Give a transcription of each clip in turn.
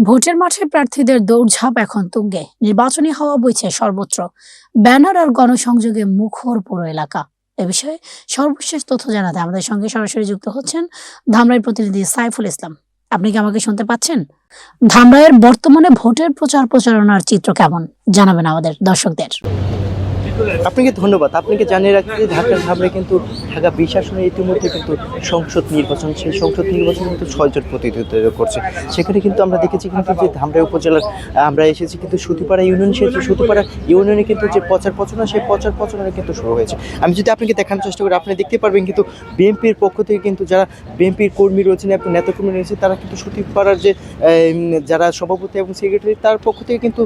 ভোটের মাঠে প্রার্থীদের দৌড়ঝাঁপ এখন তুঙ্গে। নির্বাচনী হাওয়া বইছে সর্বত্র। ব্যানার আর গণসংযোগে মুখর পুরো এলাকা। এ বিষয়ে সর্বশেষ তথ্য জানাতে আমাদের সঙ্গে সরাসরি যুক্ত হচ্ছেন ধামরাইয়ের প্রতিনিধি সাইফুল ইসলাম। আপনি কি আমাকে শুনতে পাচ্ছেন? ধামরাইয়ের বর্তমানে ভোটের প্রচারণার চিত্র কেমন জানাবেন আমাদের দর্শকদের। আপনাকে ধন্যবাদ। আপনাকে জানিয়ে রাখতে যে ঢাকার ধামরাই কিন্তু ঢাকা ২০ আসনে ইতিমধ্যে কিন্তু সংসদ নির্বাচন, সেই সংসদ নির্বাচন কিন্তু ৬ জন প্রতিদ্বন্দ্বিতা করছে। সেখানে কিন্তু আমরা দেখেছি কিন্তু যে ধামরাই উপজেলার আমরা এসেছি কিন্তু সুতিপাড়া ইউনিয়ন, সেই সুতিপাড়া ইউনিয়নে কিন্তু যে প্রচারণা, সেই প্রচারণা কিন্তু শুরু হয়েছে। আমি যদি আপনাকে দেখানোর চেষ্টা করি, আপনি দেখতে পারবেন কিন্তু বিএনপির পক্ষ থেকে কিন্তু যারা বিএনপির কর্মী রয়েছেন এবং নেতাকর্মী রয়েছে, তারা কিন্তু সুতিপাড়ার যে যারা সভাপতি এবং সেক্রেটারি, তার পক্ষ থেকে কিন্তু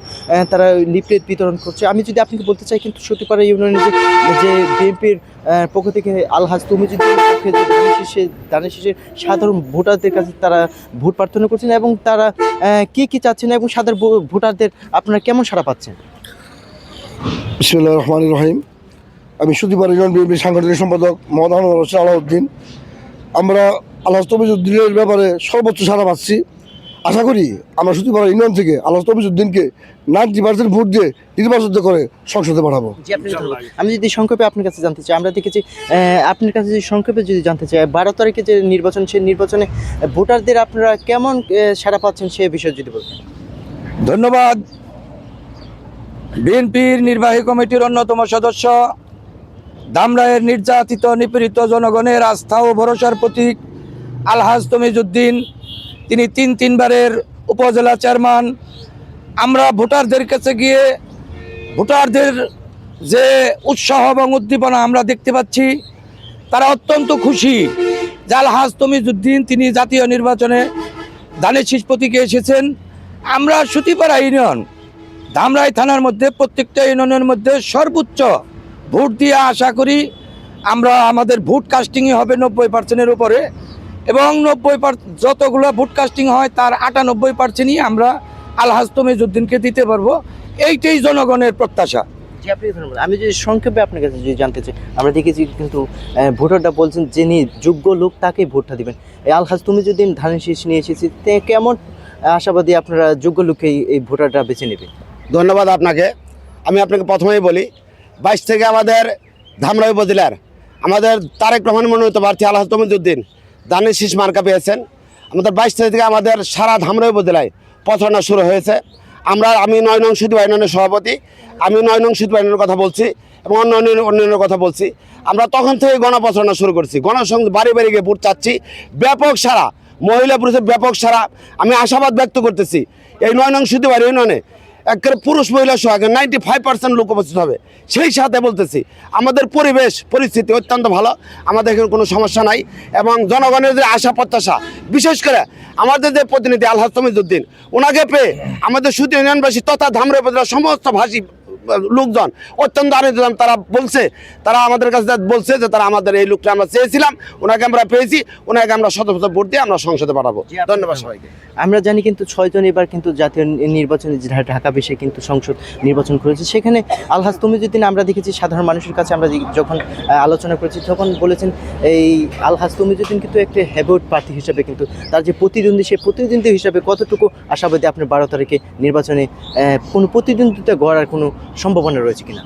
তারা লিফলেট বিতরণ করছে। আমি যদি আপনাকে বলতে চাই কিন্তু সুতিপাড়া ইউনিয়নের যে বিএনপির পক্ষ থেকে আলহাজ তমিজুদ্দিনের পক্ষে ধানের শীষের সাধারণ ভোটারদের কাছে তারা ভোট প্রার্থনা করছেন এবং তারা কি চাচ্ছেন এবং সাধারণ ভোটারদের আপনারা কেমন সাড়া পাচ্ছেন? বিসমিল্লাহির রহমানির রহিম। আমি সুতিপাড়া ইউনিয়ন বিএনপির সাংগঠনিক সম্পাদক মোহাম্মদ হোসেন আলাউদ্দিন। আমরা আলহাজ তমিজুদ্দিনের ব্যাপারে সর্বোচ্চ সাড়া পাচ্ছি। আশা করি আমরা সুতিপাড়া ইউনিয়ন থেকে আলহাজ তমিজুদ্দিনকে 90% ভোট দিয়ে নির্বাচিত করে সংসদে পাঠাবো। আমি যদি সংক্ষেপে আপনার কাছে জানতে চাই, আমরা দেখেছি আপনার কাছে যদি সংক্ষেপে যদি জানতে চাই, 12 তারিখে যে নির্বাচন, সেই নির্বাচনে ভোটারদের আপনারা কেমন সাড়া পাচ্ছেন সে বিষয়ে যদি বলতেন। ধন্যবাদ। বিএনপির নির্বাহী কমিটির অন্যতম সদস্য, ধামরাইয়ের নির্যাতিত নিপীড়িত জনগণের আস্থা ও ভরসার প্রতীক আলহাজ তমিজুদ্দিন, তিনি তিনবারের উপজেলা চেয়ারম্যান। আমরা ভোটারদের কাছে গিয়ে ভোটারদের যে উৎসাহ এবং উদ্দীপনা আমরা দেখতে পাচ্ছি, তারা অত্যন্ত খুশি যে আলহাজ তমিজুদ্দিন তিনি জাতীয় নির্বাচনে ধানের শীষ প্রতীকে এসেছেন। আমরা সুতিপাড়া ইউনিয়ন ধামরাই থানার মধ্যে প্রত্যেকটা ইউনিয়নের মধ্যে সর্বোচ্চ ভোট দিয়ে আশা করি আমরা আমাদের ভোট কাস্টিংই হবে 90%-এর উপরে, এবং 90% যতগুলো ভোট কাস্টিং হয় তার 98%ই আমরা আলহাজ তমিজুদ্দিনকে দিতে পারবো। এইটাই জনগণের প্রত্যাশা। জি, আপনি ধন্যবাদ। আমি যদি সংক্ষেপে আপনার কাছে যদি জানতে চাই, আমরা দেখেছি কিন্তু ভোটাররা বলছেন যিনি যোগ্য লোক তাকেই ভোটটা দিবেন। এই আলহাজ তমিজুদ্দিন ধানের শীষ নিয়ে এসেছি, কেমন আশাবাদী আপনারা যোগ্য লোককেই এই ভোটাররা বেছে নেবে? ধন্যবাদ আপনাকে। আমি আপনাকে প্রথমেই বলি, 22 থেকে আমাদের ধামরাই উপজেলার আমাদের তারেক রহমান মনোনীত প্রার্থী আলহাজ তমিজুদ্দিন ধানের শীষ মার্কা পেয়েছেন। আমাদের 22 তারিখ থেকে আমাদের সারা ধামরাই উপজেলায় প্রচারণা শুরু হয়েছে। আমি 9 নং সুতিপাড়া ইউনিয়নের সভাপতি, আমি 9 নং সুতিপাড়া ইউনিয়নের কথা বলছি এবং অন্যান্য কথা বলছি। আমরা তখন থেকে গণপ্রচারণা শুরু করছি, গণসংযোগ বাড়ি বাড়ি গিয়ে ভোট চাচ্ছি। ব্যাপক সারা, মহিলা পুরুষের ব্যাপক সারা। আমি আশাবাদ ব্যক্ত করতেছি এই 9 নং সুতিপাড়া ইউনিয়নে একেবারে পুরুষ মহিলা সহ 95% লোক উপস্থিত হবে। সেই সাথে বলতেছি আমাদের পরিস্থিতি অত্যন্ত ভালো, আমাদের এখানে কোনো সমস্যা নাই এবং জনগণের যে আশা প্রত্যাশা, বিশেষ করে আমাদের যে প্রতিনিধি আলহাজ তমিজুদ্দিন, ওনাকে পেয়ে আমাদের সুতি ইউনিয়নবাসী তথা ধামরাই উপজেলার সমস্ত ভাষী লোকজন অত্যন্ত আনন্দিত। তারা আমাদের কাছে বলছে যে তারা আমাদের এই লোকটা আমরা চেয়েছিলাম, ওনাকে আমরা পেয়েছি, ওনাকে আমরা শত ভোট দিয়ে আমরা সংসদে পাঠাবো। ধন্যবাদ সবাইকে। আমরা জানি কিন্তু 6 জন এবার কিন্তু জাতীয় নির্বাচনে ঢাকা বেশে কিন্তু সংসদ নির্বাচন করেছে। সেখানে আলহাজ তমিজুদ্দিন আমরা দেখেছি সাধারণ মানুষের কাছে আমরা যখন আলোচনা করেছি তখন বলেছেন এই আলহাজ তমিজুদ্দিন কিন্তু একটা হ্যাভোট প্রার্থী হিসাবে কিন্তু তার যে প্রতিদ্বন্দ্বী, সেই প্রতিদ্বন্দ্বী হিসাবে কতটুকু আশাবাদী আপনার 12 তারিখে নির্বাচনে কোনো প্রতিদ্বন্দ্বিতা গড়ার কোনো সম্ভাবনা রয়েছে কিনা?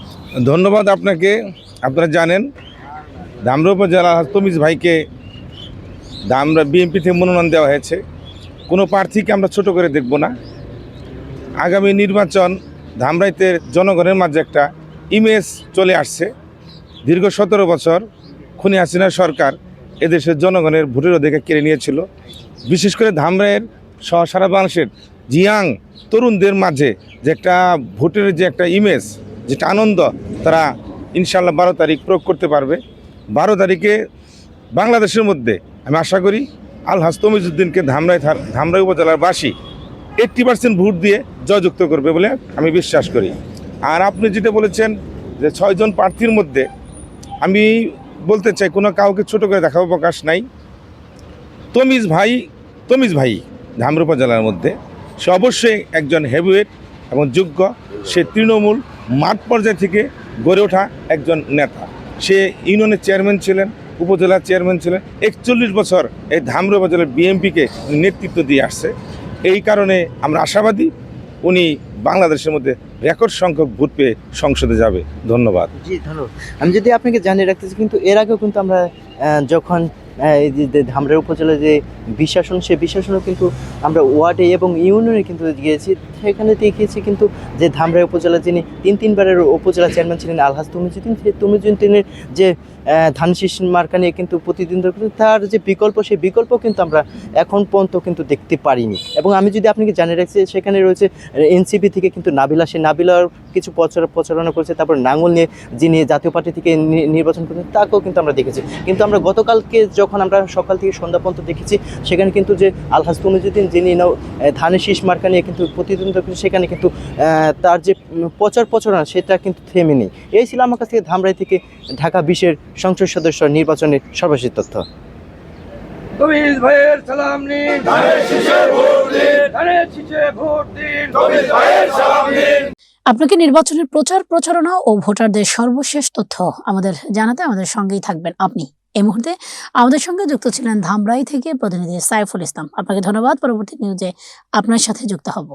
ধন্যবাদ আপনাকে। আপনারা জানেন ধামরাই উপজেলা তমিজ ভাইকে ধামরা বিএনপি থেকে মনোনয়ন দেওয়া হয়েছে। কোনো প্রার্থীকে আমরা ছোট করে দেখব না। আগামী নির্বাচন ধামরাইতে জনগণের মাঝে একটা ইমেজ চলে আসছে। দীর্ঘ 17 বছর খুনি হাসিনা সরকার এদেশের জনগণের ভোটের অধিকার কেড়ে নিয়েছিল। বিশেষ করে ধামরাইয়ের সহ সারা বাংলাদেশের জিয়াং তরুণদের মাঝে যে একটা ভোটের যে একটা ইমেজ, যেটা আনন্দ, তারা ইনশাল্লাহ 12 তারিখ প্রয়োগ করতে পারবে। 12 তারিখে বাংলাদেশের মধ্যে আমি আশা করি আলহাজ তমিজুদ্দিনকে ধামরাই উপজেলার বাসী 80% ভোট দিয়ে জয়যুক্ত করবে বলে আমি বিশ্বাস করি। আর আপনি যেটা বলেছেন যে 6 জন প্রার্থীর মধ্যে, আমি বলতে চাই কোনো কাউকে ছোট করে দেখার অবকাশ নাই। তমিজ ভাই ধামরাই উপজেলার মধ্যে সে অবশ্যই একজন হেভিওয়েট এবং যোগ্য। সে তৃণমূল মাঠ পর্যায় থেকে গড়ে ওঠা একজন নেতা। সে ইউনিয়নের চেয়ারম্যান ছিলেন, উপজেলার চেয়ারম্যান ছিলেন। 41 বছর এই ধামরাই উপজেলার বিএনপিকে নেতৃত্ব দিয়ে আসছে। এই কারণে আমরা আশাবাদী উনি বাংলাদেশের মধ্যে রেকর্ড সংখ্যক ভোট পেয়ে সংসদে যাবে। ধন্যবাদ। জি ধন্যবাদ। আমি যদি আপনাকে জানিয়ে রাখতেছি কিন্তু এর আগেও কিন্তু আমরা যখন এই যে ধামরাই উপজেলার যে বিশাসন, সেই বিশাসনও কিন্তু আমরা ওয়ার্ডে এবং ইউনিয়নে কিন্তু গিয়েছি, সেখানে দেখিয়েছি কিন্তু যে ধামরাই উপজেলা যিনি তিনবারের উপজেলা চেয়ারম্যান ছিলেন আলহাজ তমিজউদ্দিন, সেই তমিজউদ্দিনের যে ধান শীষ মার্কা নিয়ে কিন্তু প্রতিদ্বন্দ্বিতা করছে, তার যে বিকল্প, সেই বিকল্প কিন্তু আমরা এখন পর্যন্ত কিন্তু দেখতে পারিনি। এবং আমি যদি আপনাকে জানিয়ে রাখছি সেখানে রয়েছে এনসিপি থেকে কিন্তু নাবিলা, সেই নাবিলার কিছু প্রচারণা করেছে, তারপর নাঙ্গল নিয়ে যিনি জাতীয় পার্টি থেকে নির্বাচন করেছেন তাকেও কিন্তু আমরা দেখেছি। কিন্তু আমরা গতকালকে যখন আমরা সকাল থেকে সন্ধ্যা পর্যন্ত দেখেছি, সেখানে কিন্তু যে আলহাজ তমিজউদ্দিন যিনি ধানের শীষ মার্কা নিয়ে কিন্তু প্রতিদ্বন্দ্বিতা করেছে, সেখানে কিন্তু তার যে প্রচারণা সেটা কিন্তু থেমে নেই। এই ছিল আমার কাছ থেকে ধামরাই থেকে ঢাকা 20-এর সংসদ সদস্য নির্বাচনের সর্বশেষ তথ্য। তমিজ ভাইয়ের সালাম নিন, ধানের শীষে ভোট দিন, ধানের শীষে ভোট দিন, তমিজ ভাইয়ের সালাম নিন। আপনাকে নির্বাচনের প্রচারণা ও ভোটারদের সর্বশেষ তথ্য আমাদের জানাতে আমাদের সঙ্গেই থাকবেন আপনি। এই মুহূর্তে আমাদের সঙ্গে যুক্ত ছিলেন ধামরাই থেকে প্রতিনিধি সাইফুল ইসলাম। আপনাকে ধন্যবাদ। পরবর্তী নিউজে আপনার সাথে যুক্ত হব।